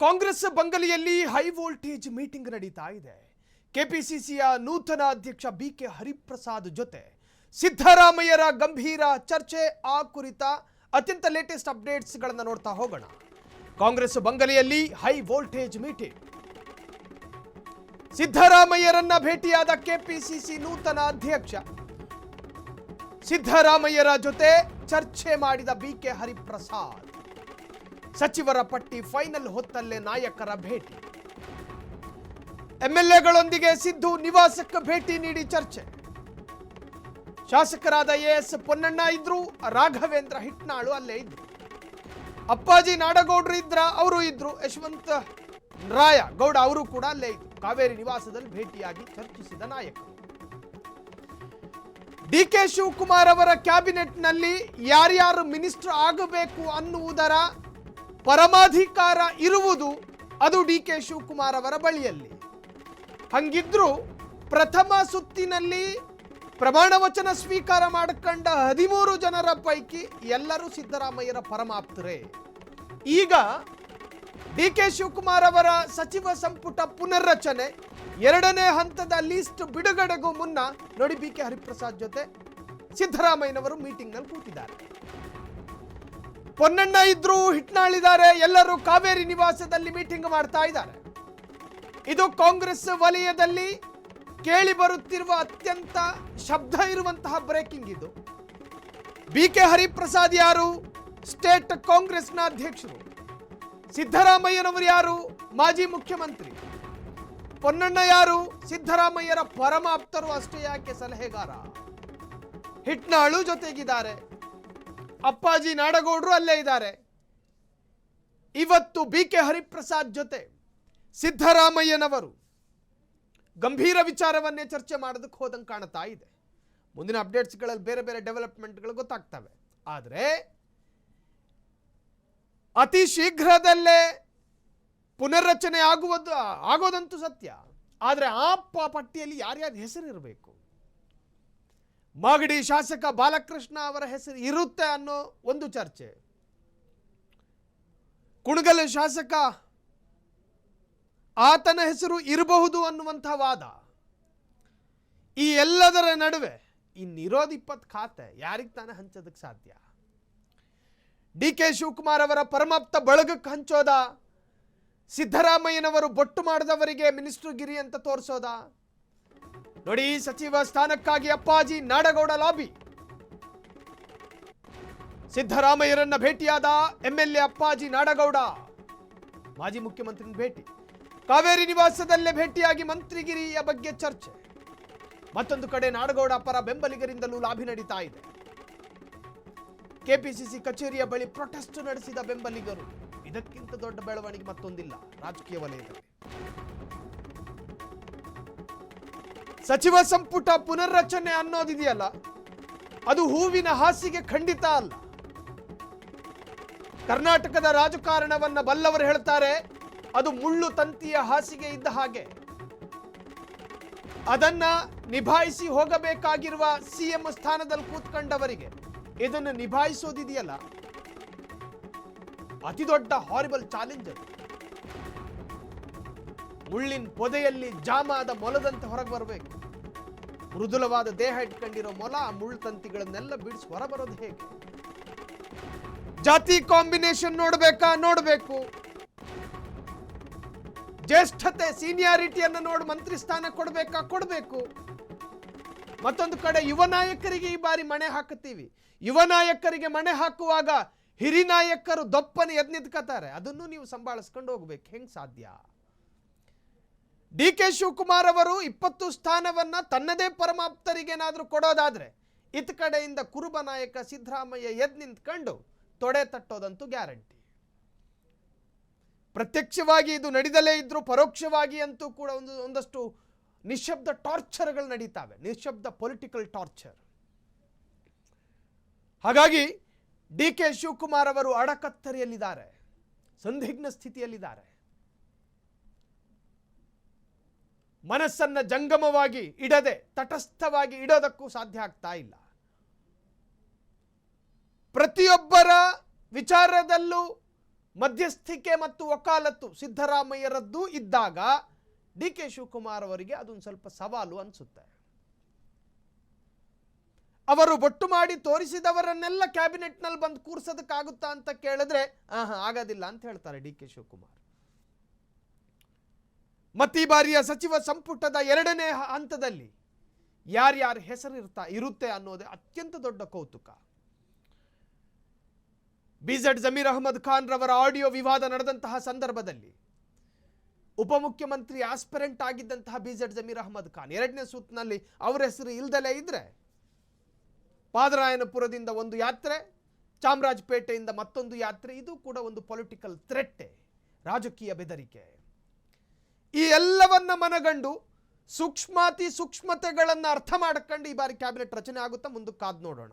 ಕಾಂಗ್ರೆಸ್ ಬಂಗಲೆಯಲ್ಲಿ high voltage meeting ನಡೀತಾ ಇದೆ. ಕೆಪಿಸಿಸಿಯ ನೂತನ ಅಧ್ಯಕ್ಷ ಬಿಕೆ ಹರಿಪ್ರಸಾದ್ ಜೊತೆ ಸಿದ್ದರಾಮಯ್ಯರ ಗಂಭೀರ ಚರ್ಚೆ. ಆ ಕುರಿತ ಅತ್ಯಂತ ಲೇಟೆಸ್ಟ್ ಅಪ್ಡೇಟ್ಸ್ಗಳನ್ನು ನೋಡ್ತಾ ಹೋಗೋಣ. ಕಾಂಗ್ರೆಸ್ ಬಂಗಲೆಯಲ್ಲಿ ಹೈ ವೋಲ್ಟೇಜ್ ಮೀಟಿಂಗ್. ಸಿದ್ದರಾಮಯ್ಯರನ್ನ ಭೇಟಿಯಾದ ಕೆಪಿಸಿಸಿ ನೂತನ ಅಧ್ಯಕ್ಷ. ಸಿದ್ದರಾಮಯ್ಯರ ಜೊತೆ ಚರ್ಚೆ ಮಾಡಿದ ಬಿಕೆ ಹರಿಪ್ರಸಾದ್. ಸಚಿವರ ಪಟ್ಟಿ ಫೈನಲ್ ಹೊತ್ತಲ್ಲೇ ನಾಯಕರ ಭೇಟಿ. ಎಂಎಲ್ಎಗಳೊಂದಿಗೆ ಸಿದ್ದು ನಿವಾಸಕ್ಕೆ ಭೇಟಿ ನೀಡಿ ಚರ್ಚೆ. ಶಾಸಕರಾದ ಎಎಸ್ ಪೊನ್ನಣ್ಣ ಇದ್ರು, ರಾಘವೇಂದ್ರ ಹಿಟ್ನಾಳು ಅಲ್ಲೇ ಇದ್ರು, ಅಪ್ಪಾಜಿ ನಾಡಗೌಡರು ಇದ್ರ, ಅವರು ಇದ್ರು, ಯಶವಂತ ರಾಯ ಗೌಡ ಅವರು ಕೂಡ ಅಲ್ಲೇ ಇದ್ರು. ಕಾವೇರಿ ನಿವಾಸದಲ್ಲಿ ಭೇಟಿಯಾಗಿ ಚರ್ಚಿಸಿದ ನಾಯಕರು. ಡಿಕೆ ಶಿವಕುಮಾರ್ ಅವರ ಕ್ಯಾಬಿನೆಟ್ನಲ್ಲಿ ಯಾರ್ಯಾರು ಮಿನಿಸ್ಟರ್ ಆಗಬೇಕು ಅನ್ನುವುದರ ಪರಮಾಧಿಕಾರ ಇರುವುದು ಅದು ಡಿಕೆ ಶಿವಕುಮಾರ್ ಅವರ ಬಳಿಯಲ್ಲಿ. ಹಂಗಿದ್ರು ಪ್ರಥಮ ಸುತ್ತಿನಲ್ಲಿ ಪ್ರಮಾಣ ವಚನ ಸ್ವೀಕಾರ ಮಾಡಿಕೊಂಡ 13 ಜನರ ಪೈಕಿ ಎಲ್ಲರೂ ಸಿದ್ದರಾಮಯ್ಯರ ಪರಮಾಪ್ತರೇ. ಈಗ ಡಿಕೆ ಶಿವಕುಮಾರ್ ಅವರ ಸಚಿವ ಸಂಪುಟ ಪುನರ್ರಚನೆ ಎರಡನೇ ಹಂತದ ಲಿಸ್ಟ್ ಬಿಡುಗಡೆಗೂ ಮುನ್ನ ನೋಡಿ ಬಿಕೆ ಹರಿಪ್ರಸಾದ್ ಜೊತೆ ಸಿದ್ದರಾಮಯ್ಯನವರು ಮೀಟಿಂಗ್ ನಲ್ಲಿ ಕೂತಿದ್ದಾರೆ. ಪೊನ್ನಣ್ಣ ಇದ್ರು, ಹಿಟ್ನಾಳಿದ್ದಾರೆ, ಎಲ್ಲರೂ ಕಾವೇರಿ ನಿವಾಸದಲ್ಲಿ ಮೀಟಿಂಗ್ ಮಾಡ್ತಾ ಇದ್ದಾರೆ. ಇದು ಕಾಂಗ್ರೆಸ್ ವಲಯದಲ್ಲಿ ಕೇಳಿ ಬರುತ್ತಿರುವ ಅತ್ಯಂತ ಶಬ್ದ ಇರುವಂತಹ ಬ್ರೇಕಿಂಗ್. ಇದು ಬಿಕೆ ಹರಿಪ್ರಸಾದ್ ಯಾರು? ಸ್ಟೇಟ್ ಕಾಂಗ್ರೆಸ್ನ ಅಧ್ಯಕ್ಷರು. ಸಿದ್ದರಾಮಯ್ಯನವರು ಯಾರು? ಮಾಜಿ ಮುಖ್ಯಮಂತ್ರಿ. ಪೊನ್ನಣ್ಣ ಯಾರು? ಸಿದ್ದರಾಮಯ್ಯರ ಪರಮಾಪ್ತರು ಅಷ್ಟೇ ಯಾಕೆ ಸಲಹೆಗಾರ. ಹಿಟ್ನಾಳು ಜೊತೆಗಿದ್ದಾರೆ, ಅಪ್ಪಾಜಿ ನಾಡಗೌಡರು ಅಲ್ಲೇ ಇದ್ದಾರೆ. ಇವತ್ತು ಬಿಕೆ ಹರಿಪ್ರಸಾದ್ ಜೊತೆ ಸಿದ್ದರಾಮಯ್ಯನವರು ಗಂಭೀರ ವಿಚಾರವನ್ನೇ ಚರ್ಚೆ ಮಾಡೋದಕ್ಕೆ ಹೋದಂಗೆ ಕಾಣ್ತಾ ಇದೆ. ಮುಂದಿನ ಅಪ್ಡೇಟ್ಸ್ಗಳಲ್ಲಿ ಬೇರೆ ಬೇರೆ ಡೆವಲಪ್ಮೆಂಟ್ಗಳು ಗೊತ್ತಾಗ್ತವೆ. ಆದರೆ ಅತಿ ಶೀಘ್ರದಲ್ಲೇ ಪುನರ್ರಚನೆ ಆಗೋದಂತೂ ಸತ್ಯ. ಆದರೆ ಆ ಪಟ್ಟಿಯಲ್ಲಿ ಯಾರ್ಯಾರ ಹೆಸರು ಇರಬೇಕು? ಮಾಗಡಿ ಶಾಸಕ ಬಾಲಕೃಷ್ಣ ಅವರ ಹೆಸರು ಇರುತ್ತೆ ಅನ್ನೋ ಒಂದು ಚರ್ಚೆ. ಕುಣಗಲ್ ಶಾಸಕ ಆತನ ಹೆಸರು ಇರಬಹುದು ಅನ್ನುವಂಥ ವಾದ. ಈ ಎಲ್ಲದರ ನಡುವೆ ಇನ್ನಿರೋದು 20 ಖಾತೆ ಯಾರಿಗೆ ತಾನೇ ಹಂಚೋದಕ್ಕೆ ಸಾಧ್ಯ? ಡಿಕೆ ಶಿವಕುಮಾರ್ ಅವರ ಪರಮಾಪ್ತ ಬಳಗಕ್ಕೆ ಹಂಚೋದ? ಸಿದ್ದರಾಮಯ್ಯನವರು ಬೊಟ್ಟು ಮಾಡಿದವರಿಗೆ ಮಿನಿಸ್ಟರ್ ಗಿರಿ ಅಂತ ತೋರಿಸೋದ? ನೋಡಿ, ಸಚಿವ ಸ್ಥಾನಕ್ಕಾಗಿ ಅಪ್ಪಾಜಿ ನಾಡಗೌಡ ಲಾಬಿ. ಸಿದ್ದರಾಮಯ್ಯರನ್ನ ಭೇಟಿಯಾದ ಎಂಎಲ್ಎ ಅಪ್ಪಾಜಿ ನಾಡಗೌಡ, ಮಾಜಿ ಮುಖ್ಯಮಂತ್ರಿ ಭೇಟಿ. ಕಾವೇರಿ ನಿವಾಸದಲ್ಲೇ ಭೇಟಿಯಾಗಿ ಮಂತ್ರಿಗಿರಿಯ ಬಗ್ಗೆ ಚರ್ಚೆ. ಮತ್ತೊಂದು ಕಡೆ ನಾಡಗೌಡ ಪರ ಬೆಂಬಲಿಗರಿಂದಲೂ ಲಾಬಿ ನಡೀತಾ ಇದೆ. ಕೆಪಿಸಿಸಿ ಕಚೇರಿಯ ಬಳಿ ಪ್ರೊಟೆಸ್ಟ್ ನಡೆಸಿದ ಬೆಂಬಲಿಗರು. ಇದಕ್ಕಿಂತ ದೊಡ್ಡ ಬೆಳವಣಿಗೆ ಮತ್ತೊಂದಿಲ್ಲ ರಾಜಕೀಯ ವಲಯದಲ್ಲಿ. ಸಚಿವ ಸಂಪುಟ ಪುನರ್ರಚನೆ ಅನ್ನೋದಿದೆಯಲ್ಲ, ಅದು ಹೂವಿನ ಹಾಸಿಗೆ ಖಂಡಿತ ಅಲ್ಲ. ಕರ್ನಾಟಕದ ರಾಜಕಾರಣವನ್ನ ಬಲ್ಲವರು ಹೇಳ್ತಾರೆ, ಅದು ಮುಳ್ಳು ತಂತಿಯ ಹಾಸಿಗೆ ಇದ್ದ ಹಾಗೆ. ಅದನ್ನ ನಿಭಾಯಿಸಿ ಹೋಗಬೇಕಾಗಿರುವ ಸಿಎಂ ಸ್ಥಾನದಲ್ಲಿ ಕೂತ್ಕೊಂಡವರಿಗೆ ಇದನ್ನು ನಿಭಾಯಿಸೋದಿದೆಯಲ್ಲ, ಅತಿ ದೊಡ್ಡ ಹಾರಿಬಲ್ ಚಾಲೆಂಜ್. ಮುಳ್ಳಿನ ಪೊದೆಯಲ್ಲಿ ಜಾಮಾದ ಮೊಲದಂತೆ ಹೊರಗೆ ಬರಬೇಕು. ಮೃದುಲವಾದ ದೇಹ ಇಟ್ಕೊಂಡಿರೋ ಮೊಲ ಆ ಮುಳ್ಳು ತಂತಿಗಳನ್ನೆಲ್ಲ ಬಿಡಿಸಿ ಹೊರ ಬರೋದು ಹೇಗೆ? ಜಾತಿ ಕಾಂಬಿನೇಷನ್ ನೋಡಬೇಕು. ಜ್ಯೇಷ್ಠತೆ, ಸೀನಿಯಾರಿಟಿಯನ್ನು ನೋಡಿ ಮಂತ್ರಿ ಸ್ಥಾನ ಕೊಡಬೇಕು. ಮತ್ತೊಂದು ಕಡೆ ಯುವ ನಾಯಕರಿಗೆ ಈ ಬಾರಿ ಮಣೆ ಹಾಕುತ್ತೀವಿ. ಯುವ ನಾಯಕರಿಗೆ ಮಣೆ ಹಾಕುವಾಗ ಹಿರಿ ನಾಯಕರು ದಪ್ಪನೆ ಎದ್ದು ನಿಂತ್ಕೋತಾರೆ. ಅದನ್ನು ನೀವು ಸಂಭಾಳಿಸ್ಕೊಂಡು ಹೋಗ್ಬೇಕು. ಹೆಂಗ್ ಸಾಧ್ಯ? ಡಿಕೆ ಶಿವಕುಮಾರ್ ಅವರು 20 ಸ್ಥಾನವನ್ನ ತನ್ನದೇ ಪರಮಾಪ್ತರಿಗೇನಾದ್ರೂ ಕೊಡೋದಾದ್ರೆ, ಇತ್ತ ಕಡೆಯಿಂದ ಕುರುಬ ನಾಯಕ ಸಿದ್ದರಾಮಯ್ಯ ಎದ್ದು ನಿಂತ್ಕೊಂಡು ತೊಡೆ ತಟ್ಟೋದಂತೂ ಗ್ಯಾರಂಟಿ. ಪ್ರತ್ಯಕ್ಷವಾಗಿ ಇದು ನಡೆದಲೇ ಇದ್ರು, ಪರೋಕ್ಷವಾಗಿ ಅಂತೂ ಕೂಡ ಒಂದಷ್ಟು ನಿಶಬ್ದ ಟಾರ್ಚರ್ಗಳು ನಡೀತಾವೆ. ನಿಶಬ್ದ ಪೊಲಿಟಿಕಲ್ ಟಾರ್ಚರ್. ಹಾಗಾಗಿ ಡಿಕೆ ಶಿವಕುಮಾರ್ ಅವರು ಅಡಕತ್ತರಿಯಲ್ಲಿದ್ದಾರೆ, ಸಂದಿಗ್ಧ ಸ್ಥಿತಿಯಲ್ಲಿದ್ದಾರೆ. ಮನಸ್ಸನ್ನ ಜಂಗಮವಾಗಿ ಇಡದೆ ತಟಸ್ಥವಾಗಿ ಇಡೋದಕ್ಕೂ ಸಾಧ್ಯ ಆಗ್ತಾ ಇಲ್ಲ. ಪ್ರತಿಯೊಬ್ಬರ ವಿಚಾರದಲ್ಲೂ ಮಧ್ಯಸ್ಥಿಕೆ ಮತ್ತು ವಕಾಲತ್ತು ಸಿದ್ದರಾಮಯ್ಯರದ್ದು ಇದ್ದಾಗ ಡಿ ಕೆ ಶಿವಕುಮಾರ್ ಅವರಿಗೆ ಅದೊಂದು ಸ್ವಲ್ಪ ಸವಾಲು ಅನಿಸುತ್ತೆ. ಅವರು ಬೊಟ್ಟು ಮಾಡಿ ತೋರಿಸಿದವರನ್ನೆಲ್ಲ ಕ್ಯಾಬಿನೆಟ್ನಲ್ಲಿ ಬಂದು ಕೂರ್ಸೋದಕ್ಕಾಗುತ್ತಾ ಅಂತ ಕೇಳಿದ್ರೆ ಆಗೋದಿಲ್ಲ ಅಂತ ಹೇಳ್ತಾರೆ ಡಿ ಕೆ ಶಿವಕುಮಾರ್. ಮತ್ತೀ ಬಾರಿಯ ಸಚಿವ ಸಂಪುಟದ 2ನೇ ಹಂತದಲ್ಲಿ ಯಾರ್ಯಾರ ಹೆಸರು ಇರುತ್ತೆ ಅನ್ನೋದೇ ಅತ್ಯಂತ ದೊಡ್ಡ ಕೌತುಕ. ಬಿಜೆಡ್ ಜಮೀರ್ ಅಹಮದ್ ಖಾನ್ ರವರ ಆಡಿಯೋ ವಿವಾದ ನಡೆದಂತಹ ಸಂದರ್ಭದಲ್ಲಿ ಉಪಮುಖ್ಯಮಂತ್ರಿ ಆಸ್ಪಿರೆಂಟ್ ಆಗಿದ್ದಂತಹ ಬಿಜೆಡ್ ಜಮೀರ್ ಅಹಮದ್ ಖಾನ್ 2ನೇ ಸುತ್ತಿನಲ್ಲಿ ಅವರ ಹೆಸರು ಇಲ್ದಲೇ ಇದ್ರೆ ಪಾದರಾಯನಪುರದಿಂದ ಒಂದು ಯಾತ್ರೆ, ಚಾಮರಾಜಪೇಟೆಯಿಂದ ಮತ್ತೊಂದು ಯಾತ್ರೆ, ಇದು ಕೂಡ ಒಂದು ಪೊಲಿಟಿಕಲ್ ಥ್ರೆಟ್ಟೆ, ರಾಜಕೀಯ ಬೆದರಿಕೆ. ಈ ಎಲ್ಲವನ್ನ ಮನಗಂಡು ಸೂಕ್ಷ್ಮತೆಗಳನ್ನು ಅರ್ಥ ಮಾಡ್ಕೊಂಡು ಈ ಬಾರಿ ಕ್ಯಾಬಿನೆಟ್ ರಚನೆ ಆಗುತ್ತಾ ಮುಂದಕ್ಕೆ ಕಾದು ನೋಡೋಣ.